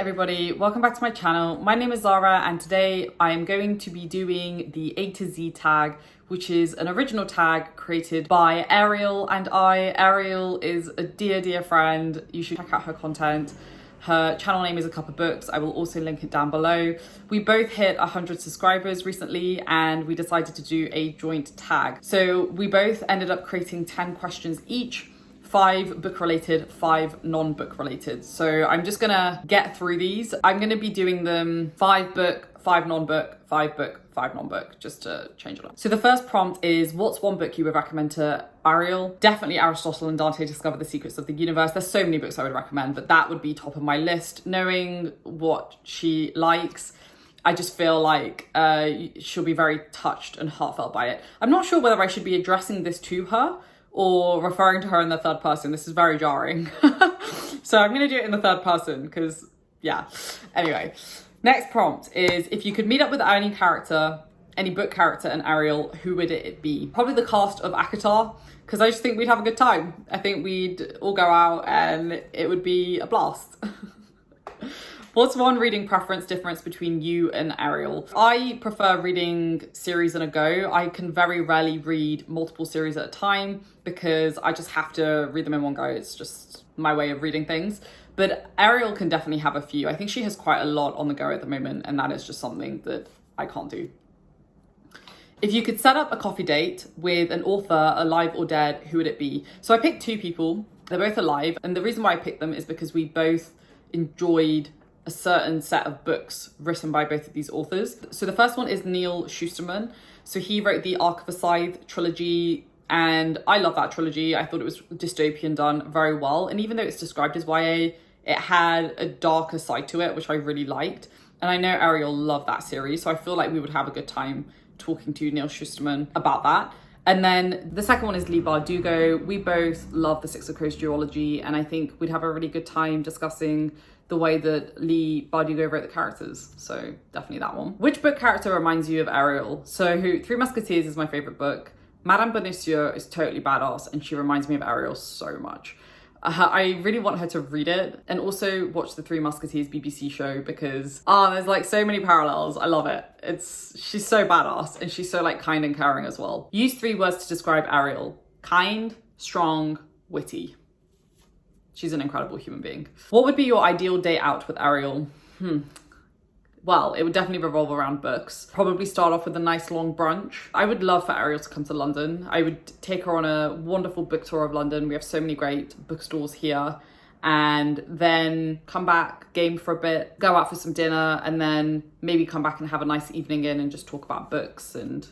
everybody, welcome back to my channel. My name is Zara and today I am going to be doing the A to Z tag, which is an original tag created by Ariel and I. Ariel is a dear friend. You should check out her content. Her channel name is A Cup of Books. I will also link it down below. We both hit 100 subscribers recently and we decided to do a joint tag. So we both ended up creating 10 questions each. 5 book related, 5 non-book related. So I'm just gonna get through these. I'm gonna be doing them 5 book, 5 non-book, 5 book, 5 non-book, just to change it up. So the first prompt is, what's one book you would recommend to Ariel? Definitely Aristotle and Dante Discover the Secrets of the Universe. There's so many books I would recommend, but that would be top of my list. Knowing what she likes, I just feel like she'll be very touched and heartfelt by it. I'm not sure whether I should be addressing this to her or referring to her in the third person. This is very jarring. So I'm gonna do it in the third person because, yeah. Anyway, next prompt is, if you could meet up with any character, any book character in Ariel, who would it be? Probably the cast of ACOTAR, because I just think we'd have a good time. I think we'd all go out and it would be a blast. What's one reading preference difference between you and Ariel? I prefer reading series in a go. I can very rarely read multiple series at a time because I just have to read them in one go. It's just my way of reading things. But Ariel can definitely have a few. I think she has quite a lot on the go at the moment, and that is just something that I can't do. If you could set up a coffee date with an author, alive or dead, who would it be? So I picked 2 people. They're both alive. And the reason why I picked them is because we both enjoyed a certain set of books written by both of these authors. So the first one is Neil Schusterman. So he wrote the Arc of a Scythe trilogy, and I love that trilogy. I thought it was dystopian done very well. And even though it's described as YA, it had a darker side to it, which I really liked. And I know Ariel loved that series, so I feel like we would have a good time talking to Neil Schusterman about that. And then the second one is Leigh Bardugo. We both love the Six of Crows duology, and I think we'd have a really good time discussing the way that Leigh Bardugo wrote the characters. So definitely that one. Which book character reminds you of Ariel? So Three Musketeers is my favorite book. Madame Bonacieux is totally badass and she reminds me of Ariel so much. I really want her to read it and also watch the Three Musketeers BBC show because there's like so many parallels. I love it. She's so badass and she's so like kind and caring as well. Use 3 words to describe Ariel. Kind, strong, witty. She's an incredible human being. What would be your ideal day out with Ariel? Well, it would definitely revolve around books. Probably start off with a nice long brunch. I would love for Ariel to come to London. I would take her on a wonderful book tour of London. We have so many great bookstores here. And then come back, game for a bit, go out for some dinner, and then maybe come back and have a nice evening in and just talk about books and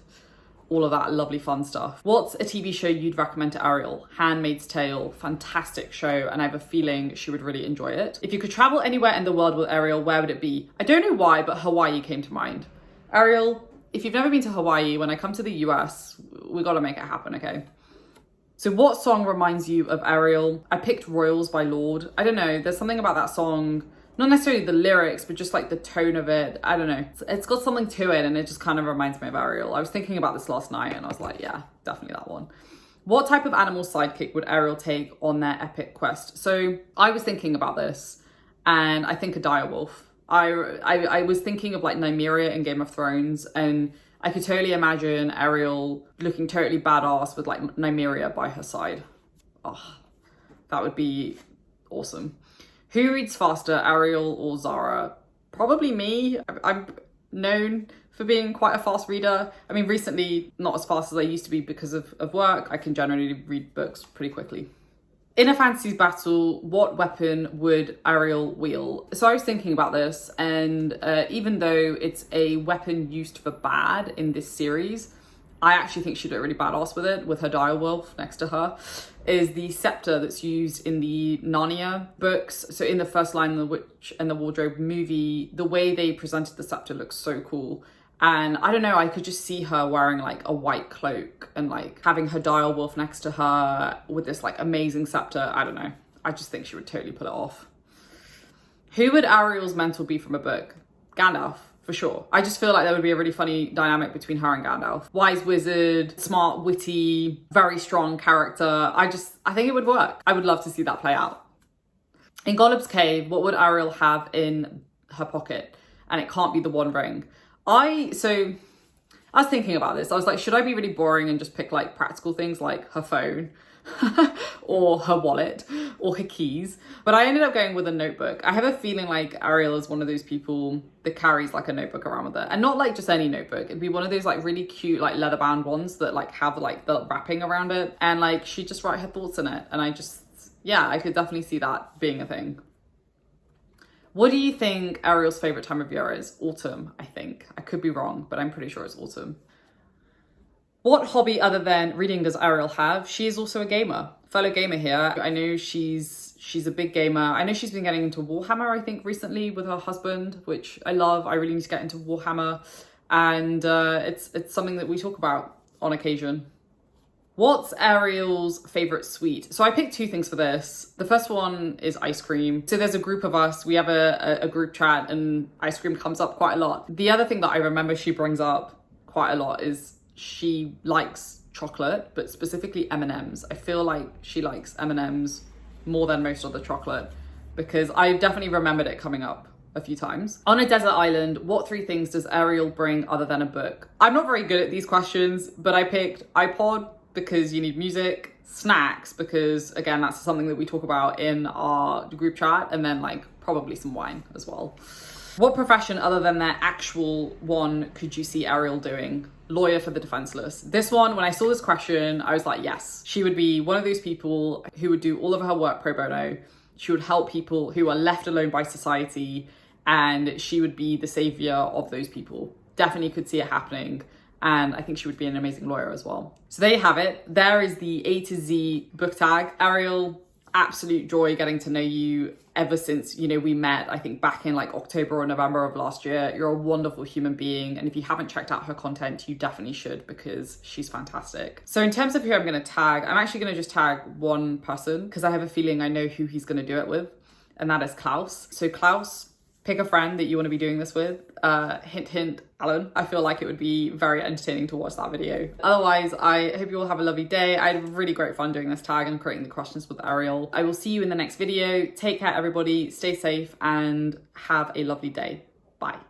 all of that lovely fun stuff. What's a TV show you'd recommend to Ariel? Handmaid's Tale, fantastic show, and I have a feeling she would really enjoy it. If you could travel anywhere in the world with Ariel, where would it be? I don't know why, but Hawaii came to mind. Ariel, if you've never been to Hawaii, when I come to the US, we gotta make it happen, okay? So what song reminds you of Ariel? I picked Royals by Lorde. I don't know, there's something about that song, not necessarily the lyrics, but just like the tone of it. I don't know. It's got something to it and it just kind of reminds me of Ariel. I was thinking about this last night and I was like, yeah, definitely that one. What type of animal sidekick would Ariel take on their epic quest? So I was thinking about this and I think a direwolf. I was thinking of like Nymeria in Game of Thrones, and I could totally imagine Ariel looking totally badass with like Nymeria by her side. Oh, that would be awesome. Who reads faster, Ariel or Zara? Probably me. I'm known for being quite a fast reader. I mean, recently, not as fast as I used to be because of work. I can generally read books pretty quickly. In a fantasy battle, what weapon would Ariel wield? So I was thinking about this, and even though it's a weapon used for bad in this series, I actually think she'd look really badass with it, with her direwolf next to her, is the scepter that's used in the Narnia books. So in the first Lion, the Witch and the Wardrobe movie, the way they presented the scepter looks so cool. And I don't know, I could just see her wearing like a white cloak and like having her direwolf next to her with this like amazing scepter. I don't know. I just think she would totally pull it off. Who would Ariel's mentor be from a book? Gandalf. For sure. I just feel like there would be a really funny dynamic between her and Gandalf. Wise wizard, smart, witty, very strong character. I think it would work. I would love to see that play out. In Gollum's cave, what would Ariel have in her pocket? And it can't be the One Ring. So I was thinking about this. I was like, should I be really boring and just pick like practical things like her phone or her wallet or her keys? But I ended up going with a notebook. I have a feeling like Ariel is one of those people that carries like a notebook around with her, and not like just any notebook. It'd be one of those like really cute like leather bound ones that like have like the wrapping around it, and like she'd just write her thoughts in it. And I could definitely see that being a thing. What do you think Ariel's favorite time of year is? Autumn, I think. I could be wrong, but I'm pretty sure it's autumn. What hobby other than reading does Ariel have? She is also a gamer, fellow gamer here. I know she's a big gamer. I know she's been getting into Warhammer, I think, recently with her husband, which I love. I really need to get into Warhammer, and it's something that we talk about on occasion. What's Ariel's favorite sweet? So I picked two things for this. The first one is ice cream. So there's a group of us, we have a group chat, and ice cream comes up quite a lot. The other thing that I remember she brings up quite a lot is she likes chocolate, but specifically M&Ms. I feel like she likes M&Ms more than most of the chocolate, because I definitely remembered it coming up a few times. On a desert island, what three things does Ariel bring other than a book? I'm not very good at these questions, but I picked iPod, because you need music, snacks, because again, that's something that we talk about in our group chat, and then like probably some wine as well. What profession other than their actual one could you see Ariel doing? Lawyer for the defenseless. This one, when I saw this question, I was like, yes, she would be one of those people who would do all of her work pro bono. She would help people who are left alone by society, and she would be the savior of those people. Definitely could see it happening. And I think she would be an amazing lawyer as well. So there you have it. There is the A to Z book tag. Ariel, absolute joy getting to know you ever since, we met, I think back in like October or November of last year. You're a wonderful human being. And if you haven't checked out her content, you definitely should, because she's fantastic. So in terms of who I'm going to tag, I'm actually going to just tag one person, because I have a feeling I know who he's going to do it with. And that is Klaus. So Klaus, pick a friend that you want to be doing this with. Hint, hint, Alan. I feel like it would be very entertaining to watch that video. Otherwise, I hope you all have a lovely day. I had really great fun doing this tag and creating the questions with Ariel. I will see you in the next video. Take care, everybody. Stay safe and have a lovely day. Bye.